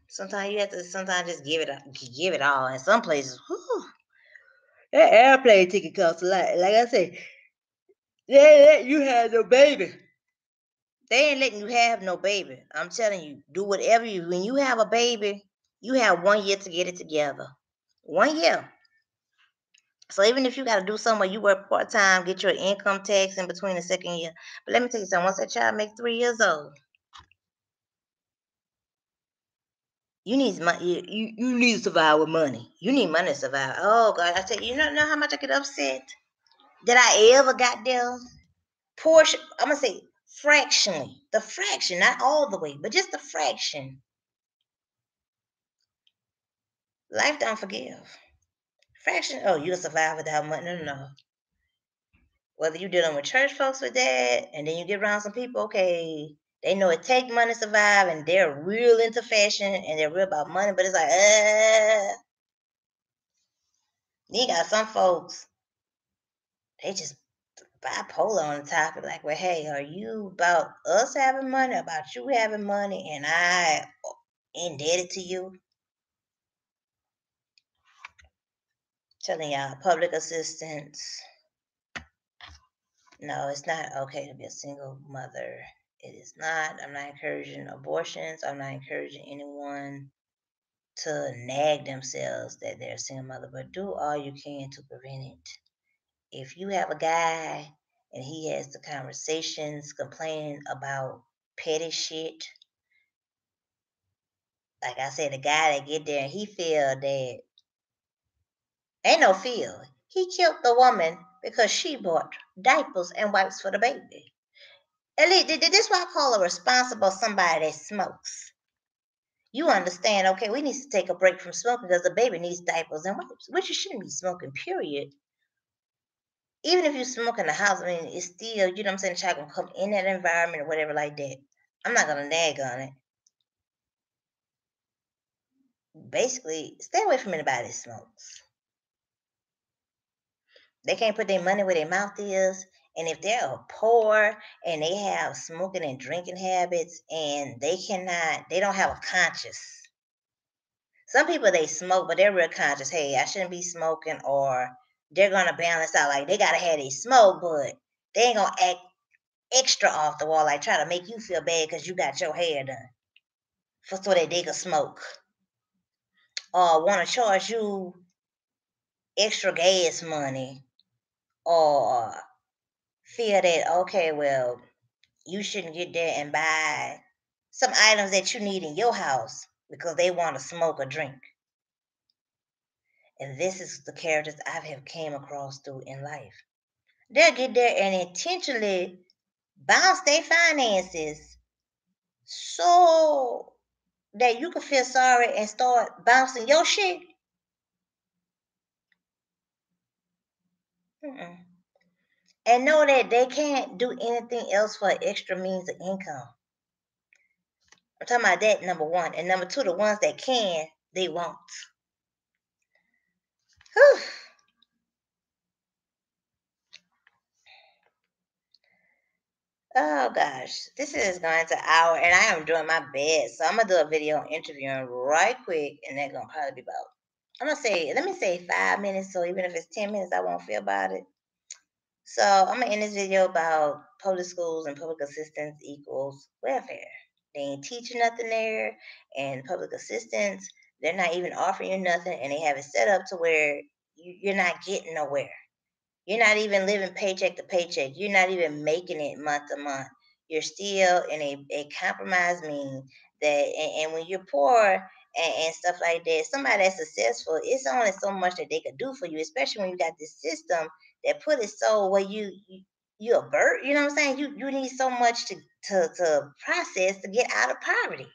Sometimes you have to just give it all. In some places, whew, that airplane ticket costs a lot. Like I said, they ain't letting you have no baby. They ain't letting you have no baby. I'm telling you, do whatever you. When you have a baby, you have 1 year to get it together. 1 year. So even if you got to do something where you work part time, get your income tax in between the second year. But let me tell you something. Once that child makes 3 years old, you need money. You need to survive with money. You need money to survive. Oh God, I tell you, you don't know how much I get upset that I ever got there. Portion. I'm gonna say fractionally, the fraction, not all the way, but just the fraction. Life don't forgive. Fraction. Oh, you'll survive without money. No, no, no. Whether you're dealing with church folks with that, and then you get around some people, okay, they know it take money to survive, and they're real into fashion, and they're real about money, but it's like, you got some folks, they just bipolar on the topic, like, well, hey, are you about us having money, about you having money, and I indebted to you? Telling y'all, public assistance, no, it's not okay to be a single mother. It is not. I'm not encouraging abortions. I'm not encouraging anyone to nag themselves that they're a single mother, but do all you can to prevent it. If you have a guy and he has the conversations complaining about petty shit, like I said, the guy that get there and he feel that ain't no feel. He killed the woman because she bought diapers and wipes for the baby. At least this is why I call a responsible somebody that smokes. You understand, okay, we need to take a break from smoking because the baby needs diapers and wipes, which you shouldn't be smoking, period. Even if you smoke in the house, I mean, it's still, you know what I'm saying, the child gonna come in that environment or whatever like that. I'm not gonna nag on it. Basically, stay away from anybody that smokes. They can't put their money where their mouth is. And if they're poor and they have smoking and drinking habits and they don't have a conscience. Some people they smoke, but they're real conscious. Hey, I shouldn't be smoking, or they're gonna balance out. Like they gotta have a smoke, but they ain't gonna act extra off the wall, like try to make you feel bad because you got your hair done, for so that they can smoke, or want to charge you extra gas money, or feel that okay, well, you shouldn't get there and buy some items that you need in your house because they want to smoke or drink. And this is the characters I have came across through in life. They'll get there and intentionally bounce their finances so that you can feel sorry and start bouncing your shit. Mm-mm. And know that they can't do anything else for extra means of income. I'm talking about that, number one. And number two, the ones that can, they won't. Whew. Oh gosh, this is going to an hour, and I am doing my best. So I'm gonna do a video interviewing right quick, and that's gonna probably be about. I'm gonna say, let me say 5 minutes. So even if it's 10 minutes, I won't feel about it. So I'm gonna end this video about public schools and public assistance equals welfare. They ain't teaching nothing there, and public assistance, they're not even offering you nothing, and they have it set up to where you're not getting nowhere. You're not even living paycheck to paycheck. You're not even making it month to month. You're still in a compromise mean that, and when you're poor and stuff like that, somebody that's successful, it's only so much that they could do for you, especially when you got this system that put it so where you a bird, you know what I'm saying? You need so much to process to get out of poverty.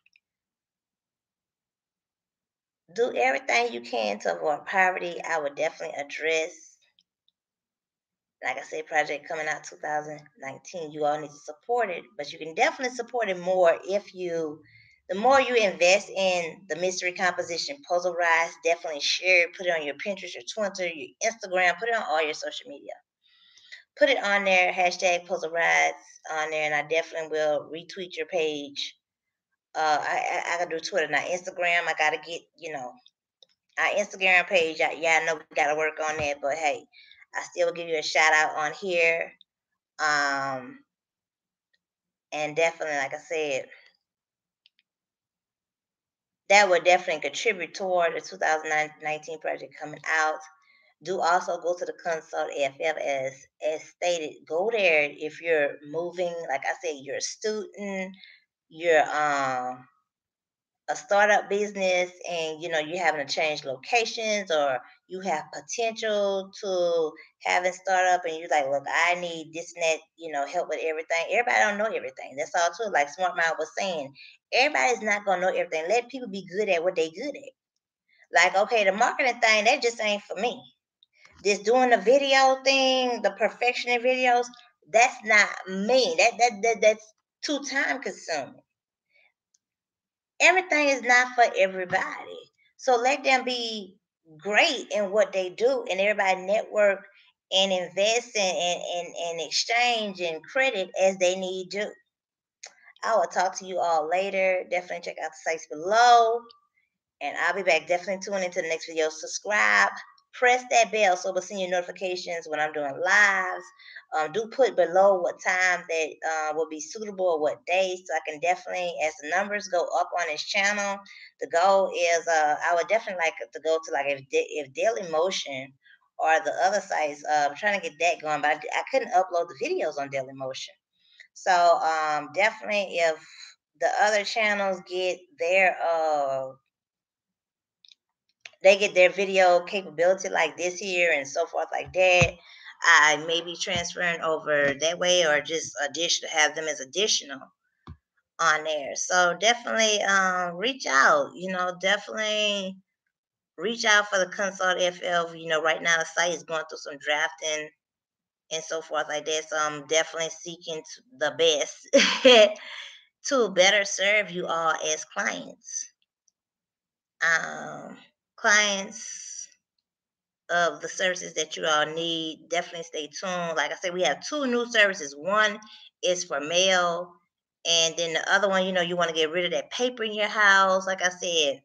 Do everything you can to avoid poverty. I would definitely address, like I said, project coming out 2019. You all need to support it, but you can definitely support it more if the more you invest in the mystery composition puzzle rise. Definitely share it, put it on your Pinterest, your Twitter, your Instagram, put it on all your social media. Put it on there, hashtag puzzle rides on there, and I definitely will retweet your page. I gotta do Twitter, not Instagram. I gotta get, our Instagram page. Yeah, I know we gotta work on that, but hey, I still will give you a shout out on here. Um, and definitely, like I said, that would definitely contribute toward the 2019 project coming out. Do also go to the Consult FF as stated. Go there if you're moving. Like I said, you're a student. You're a startup business, and you're having to change locations, or you have potential to having startup, and you're like, look, I need this and that, help with everything. Everybody don't know everything. That's all too. Like Smart Mind was saying, everybody's not gonna know everything. Let people be good at what they good at. Like, okay, the marketing thing, that just ain't for me. Just doing the video thing, the perfection in videos, that's not me. That's too time consuming. Everything is not for everybody. So let them be great in what they do, and everybody network and invest and exchange and credit as they need to. I will talk to you all later. Definitely check out the sites below. And I'll be back. Definitely tune into the next video. Subscribe. Press that bell so we'll send you notifications when I'm doing lives. Do put below what time that will be suitable or what days, so I can definitely, as the numbers go up on this channel, the goal is I would definitely like to go to, like, if Daily Motion or the other sites. I'm trying to get that going, but I couldn't upload the videos on Daily Motion. So definitely, if the other channels get their video capability like this here and so forth like that, I may be transferring over that way, or just have them as additional on there. So definitely reach out. Definitely reach out for the Consult FL. Right now the site is going through some drafting and so forth like that. So I'm definitely seeking the best to better serve you all as clients. Clients of the services that you all need. Definitely stay tuned. Like I said, we have two new services. One is for mail, and then the other one, you want to get rid of that paper in your house. Like I said,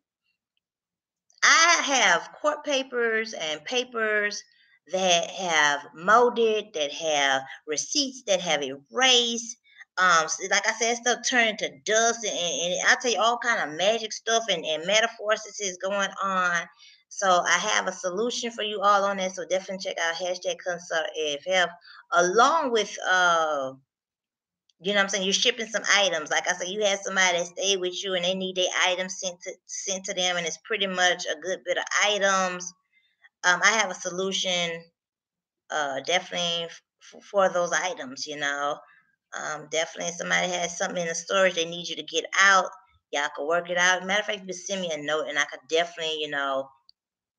I have court papers and papers that have molded, that have receipts that have erased. So like I said, stuff turned into dust, and I tell you all kind of magic stuff and metaphors this is going on. So I have a solution for you all on that. So definitely check out hashtag Consult AFF, along with what I'm saying? You're shipping some items. Like I said, you had somebody that stayed with you and they need their items sent to them, and it's pretty much a good bit of items. I have a solution, definitely for those items, definitely somebody has something in the storage they need you to get out. Y'all could work it out. Matter of fact, you could send me a note and I could definitely,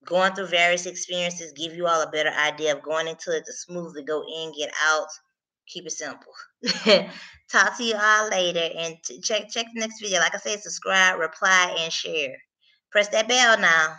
going through various experiences, give you all a better idea of going into it to smoothly go in, get out. Keep it simple. Talk to you all later and check the next video. Like I said, subscribe, reply, and share. Press that bell now.